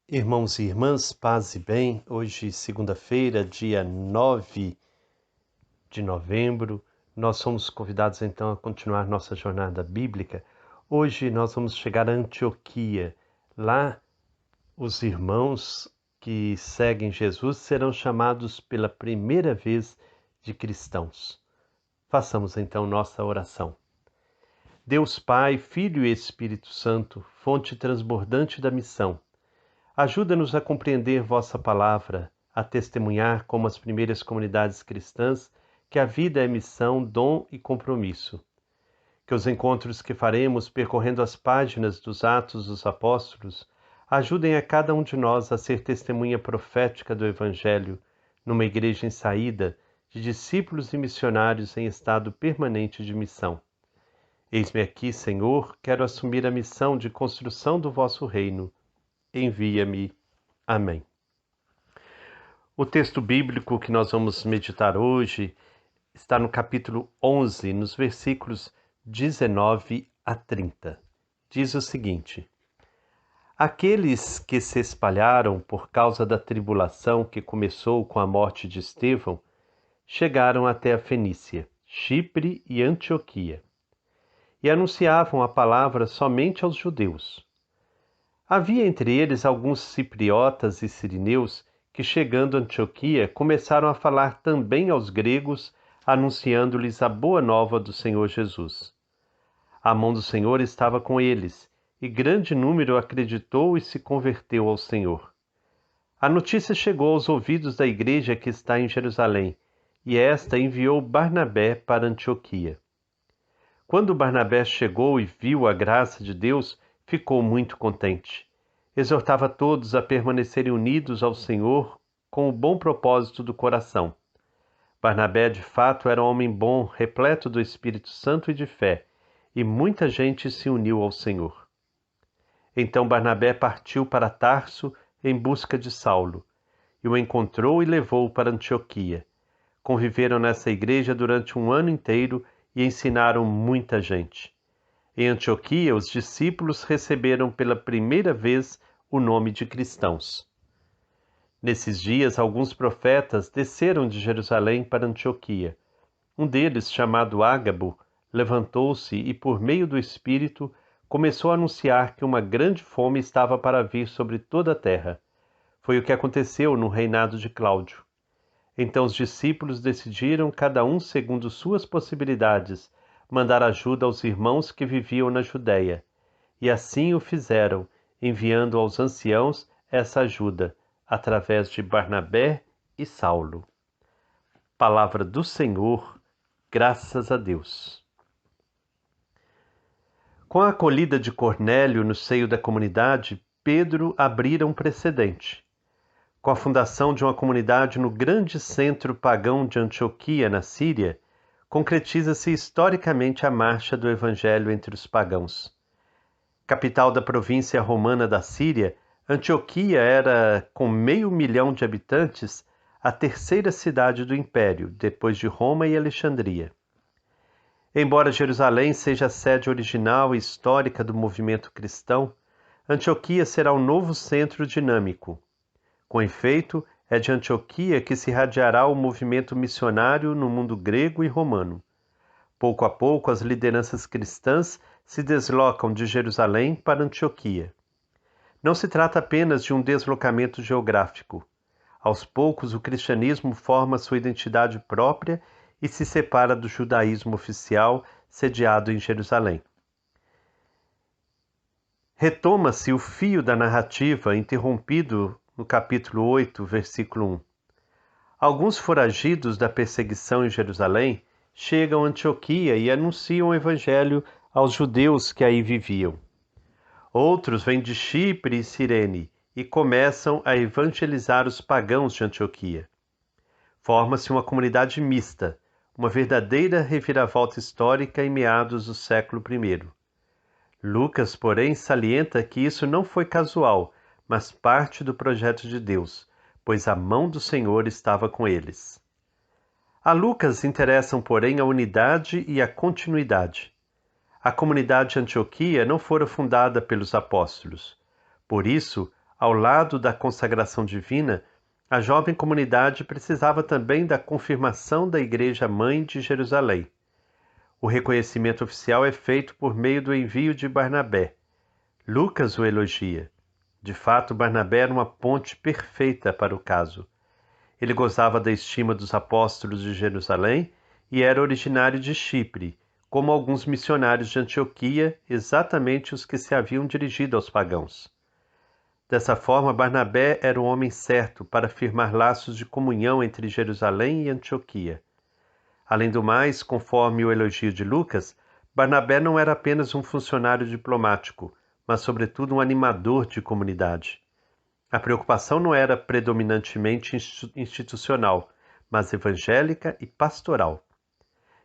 Irmãos e irmãs, paz e bem. Hoje, segunda-feira, dia 9 de novembro, nós somos convidados então a continuar nossa jornada bíblica. Hoje nós vamos chegar a Antioquia. Lá, os irmãos que seguem Jesus serão chamados pela primeira vez de cristãos. Façamos então nossa oração. Deus Pai, Filho e Espírito Santo, fonte transbordante da missão, ajuda-nos a compreender vossa palavra, a testemunhar como as primeiras comunidades cristãs que a vida é missão, dom e compromisso. Que os encontros que faremos percorrendo as páginas dos Atos dos Apóstolos ajudem a cada um de nós a ser testemunha profética do Evangelho numa igreja em saída de discípulos e missionários em estado permanente de missão. Eis-me aqui, Senhor, quero assumir a missão de construção do vosso reino. Envia-me. Amém. O texto bíblico que nós vamos meditar hoje está no capítulo 11, nos versículos 19 a 30. Diz o seguinte: Aqueles que se espalharam por causa da tribulação que começou com a morte de Estevão, chegaram até a Fenícia, Chipre e Antioquia, e anunciavam a palavra somente aos judeus. Havia entre eles alguns cipriotas e sirineus que, chegando a Antioquia, começaram a falar também aos gregos, anunciando-lhes a boa nova do Senhor Jesus. A mão do Senhor estava com eles, e grande número acreditou e se converteu ao Senhor. A notícia chegou aos ouvidos da igreja que está em Jerusalém, e esta enviou Barnabé para Antioquia. Quando Barnabé chegou e viu a graça de Deus, ficou muito contente. Exortava todos a permanecerem unidos ao Senhor com o bom propósito do coração. Barnabé, de fato, era um homem bom, repleto do Espírito Santo e de fé, e muita gente se uniu ao Senhor. Então Barnabé partiu para Tarso em busca de Saulo, e o encontrou e levou-o para Antioquia. Conviveram nessa igreja durante um ano inteiro e ensinaram muita gente. Em Antioquia, os discípulos receberam pela primeira vez o nome de cristãos. Nesses dias, alguns profetas desceram de Jerusalém para Antioquia. Um deles, chamado Ágabo, levantou-se e, por meio do Espírito, começou a anunciar que uma grande fome estava para vir sobre toda a terra. Foi o que aconteceu no reinado de Cláudio. Então os discípulos decidiram, cada um segundo suas possibilidades, mandar ajuda aos irmãos que viviam na Judéia. E assim o fizeram, enviando aos anciãos essa ajuda, através de Barnabé e Saulo. Palavra do Senhor, graças a Deus. Com a acolhida de Cornélio no seio da comunidade, Pedro abrira um precedente. Com a fundação de uma comunidade no grande centro pagão de Antioquia, na Síria, concretiza-se historicamente a marcha do Evangelho entre os pagãos. Capital da província romana da Síria, Antioquia era, com 500.000 de habitantes, a terceira cidade do Império, depois de Roma e Alexandria. Embora Jerusalém seja a sede original e histórica do movimento cristão, Antioquia será um novo centro dinâmico. Com efeito, é de Antioquia que se irradiará o movimento missionário no mundo grego e romano. Pouco a pouco, as lideranças cristãs se deslocam de Jerusalém para Antioquia. Não se trata apenas de um deslocamento geográfico. Aos poucos, o cristianismo forma sua identidade própria e se separa do judaísmo oficial sediado em Jerusalém. Retoma-se o fio da narrativa interrompido no capítulo 8, versículo 1. Alguns foragidos da perseguição em Jerusalém chegam a Antioquia e anunciam o evangelho aos judeus que aí viviam. Outros vêm de Chipre e Cirene e começam a evangelizar os pagãos de Antioquia. Forma-se uma comunidade mista, uma verdadeira reviravolta histórica em meados do século I. Lucas, porém, salienta que isso não foi casual, mas parte do projeto de Deus, pois a mão do Senhor estava com eles. A Lucas interessam, porém, a unidade e a continuidade. A comunidade de Antioquia não fora fundada pelos apóstolos. Por isso, Ao lado da consagração divina, a jovem comunidade precisava também da confirmação da Igreja Mãe de Jerusalém. O reconhecimento oficial é feito por meio do envio de Barnabé. Lucas o elogia. De fato, Barnabé era uma ponte perfeita para o caso. Ele gozava da estima dos apóstolos de Jerusalém e era originário de Chipre, como alguns missionários de Antioquia, exatamente os que se haviam dirigido aos pagãos. Dessa forma, Barnabé era o homem certo para firmar laços de comunhão entre Jerusalém e Antioquia. Além do mais, conforme o elogio de Lucas, Barnabé não era apenas um funcionário diplomático, mas sobretudo um animador de comunidade. A preocupação não era predominantemente institucional, mas evangélica e pastoral.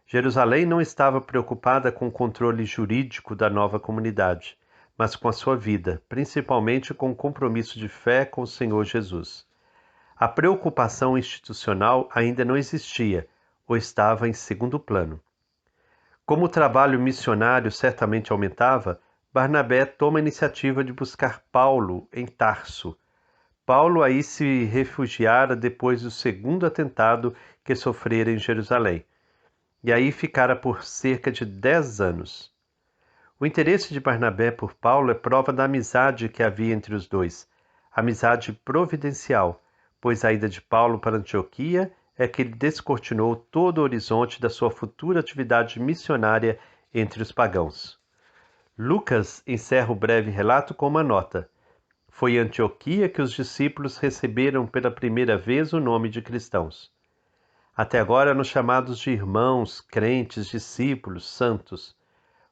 Jerusalém não estava preocupada com o controle jurídico da nova comunidade, mas com a sua vida, principalmente com o compromisso de fé com o Senhor Jesus. A preocupação institucional ainda não existia, ou estava em segundo plano. Como o trabalho missionário certamente aumentava, Barnabé toma a iniciativa de buscar Paulo em Tarso. Paulo aí se refugiara depois do segundo atentado que sofrera em Jerusalém, e aí ficara por cerca de 10 anos. O interesse de Barnabé por Paulo é prova da amizade que havia entre os dois, amizade providencial, pois a ida de Paulo para Antioquia é que ele descortinou todo o horizonte da sua futura atividade missionária entre os pagãos. Lucas encerra o breve relato com uma nota. Foi em Antioquia que os discípulos receberam pela primeira vez o nome de cristãos. Até agora eram chamados de irmãos, crentes, discípulos, santos.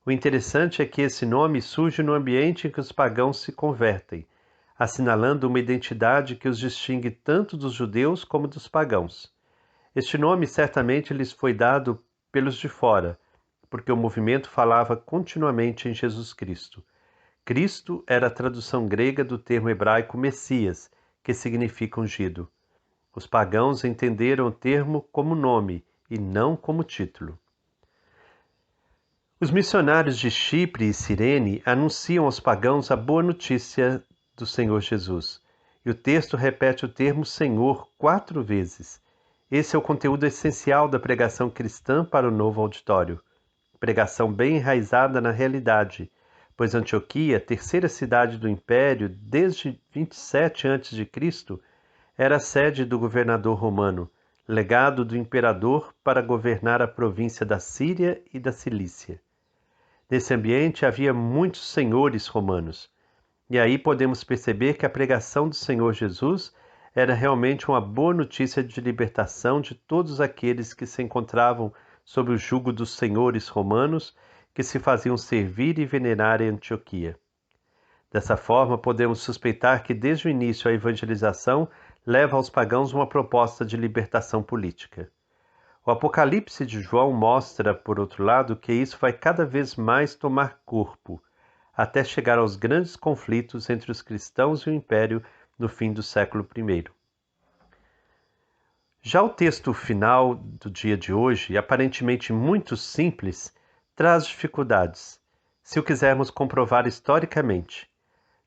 O interessante é que esse nome surge no ambiente em que os pagãos se convertem, assinalando uma identidade que os distingue tanto dos judeus como dos pagãos. Este nome certamente lhes foi dado pelos de fora, porque o movimento falava continuamente em Jesus Cristo. Cristo era a tradução grega do termo hebraico Messias, que significa ungido. Os pagãos entenderam o termo como nome e não como título. Os missionários de Chipre e Cirene anunciam aos pagãos a boa notícia do Senhor Jesus. E o texto repete o termo Senhor 4 vezes. Esse é o conteúdo essencial da pregação cristã para o novo auditório. Pregação bem enraizada na realidade, pois Antioquia, terceira cidade do Império desde 27 a.C., era a sede do governador romano, legado do imperador para governar a província da Síria e da Cilícia. Nesse ambiente havia muitos senhores romanos, e aí podemos perceber que a pregação do Senhor Jesus era realmente uma boa notícia de libertação de todos aqueles que se encontravam sob o jugo dos senhores romanos que se faziam servir e venerar em Antioquia. Dessa forma, podemos suspeitar que desde o início a evangelização leva aos pagãos uma proposta de libertação política. O Apocalipse de João mostra, por outro lado, que isso vai cada vez mais tomar corpo, até chegar aos grandes conflitos entre os cristãos e o Império no fim do século I. Já o texto final do dia de hoje, aparentemente muito simples, traz dificuldades, se o quisermos comprovar historicamente.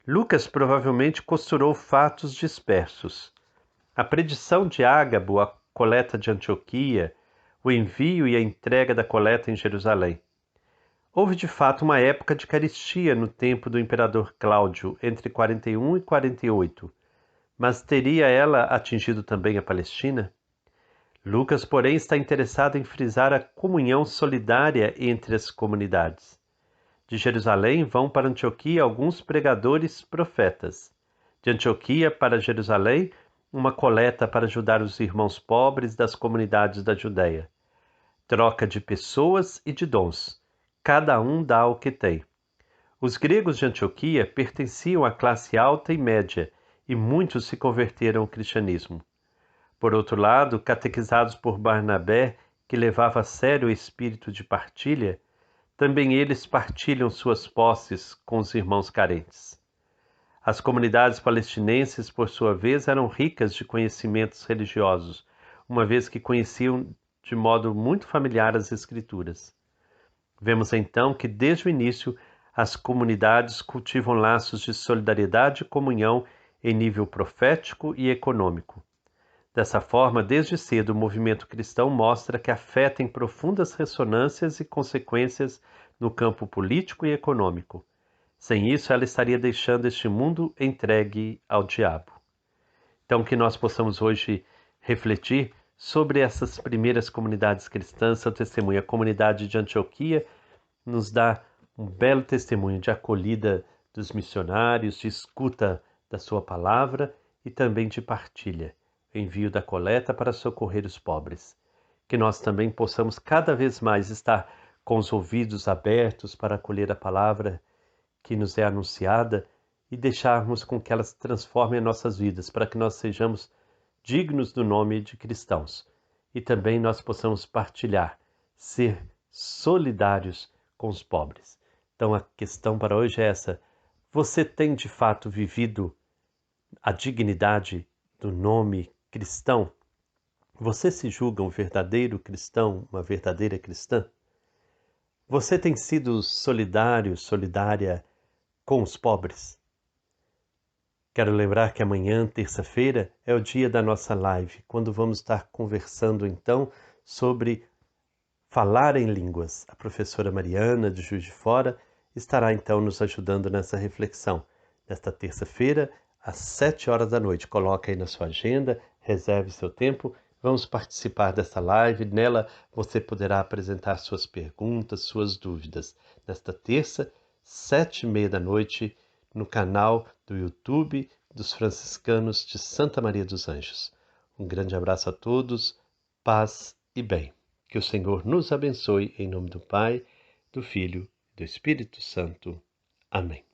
Lucas provavelmente costurou fatos dispersos. A predição de Ágabo, a coleta de Antioquia, o envio e a entrega da coleta em Jerusalém. Houve de fato uma época de carestia no tempo do imperador Cláudio, entre 41 e 48, mas teria ela atingido também a Palestina? Lucas, porém, está interessado em frisar a comunhão solidária entre as comunidades. De Jerusalém vão para Antioquia alguns pregadores profetas. De Antioquia para Jerusalém, uma coleta para ajudar os irmãos pobres das comunidades da Judéia. Troca de pessoas e de dons. Cada um dá o que tem. Os gregos de Antioquia pertenciam à classe alta e média, e muitos se converteram ao cristianismo. Por outro lado, catequizados por Barnabé, que levava a sério o espírito de partilha, também eles partilham suas posses com os irmãos carentes. As comunidades palestinenses, por sua vez, eram ricas de conhecimentos religiosos, uma vez que conheciam de modo muito familiar as Escrituras. Vemos então que, desde o início, as comunidades cultivam laços de solidariedade e comunhão em nível profético e econômico. Dessa forma, desde cedo, o movimento cristão mostra que a fé tem profundas ressonâncias e consequências no campo político e econômico. Sem isso, ela estaria deixando este mundo entregue ao diabo. Então, que nós possamos hoje refletir sobre essas primeiras comunidades cristãs, seu testemunho. A comunidade de Antioquia nos dá um belo testemunho de acolhida dos missionários, de escuta da sua palavra e também de partilha, envio da coleta para socorrer os pobres. Que nós também possamos cada vez mais estar com os ouvidos abertos para acolher a palavra que nos é anunciada e deixarmos com que ela se transforme em nossas vidas, para que nós sejamos dignos do nome de cristãos. E também nós possamos partilhar, ser solidários com os pobres. Então a questão para hoje é essa: você tem de fato vivido a dignidade do nome cristão? Você se julga um verdadeiro cristão, uma verdadeira cristã? Você tem sido solidário, solidária com os pobres? Quero lembrar que amanhã, terça-feira, é o dia da nossa live, quando vamos estar conversando então sobre falar em línguas. A professora Mariana, de Juiz de Fora, estará então nos ajudando nessa reflexão. Nesta terça-feira, às 7 horas da noite. Coloque aí na sua agenda, reserve seu tempo. Vamos participar dessa live. Nela você poderá apresentar suas perguntas, suas dúvidas. Nesta terça, 7h30 da noite, no canal do YouTube dos Franciscanos de Santa Maria dos Anjos. Um grande abraço a todos, paz e bem. Que o Senhor nos abençoe em nome do Pai, do Filho e do Espírito Santo. Amém.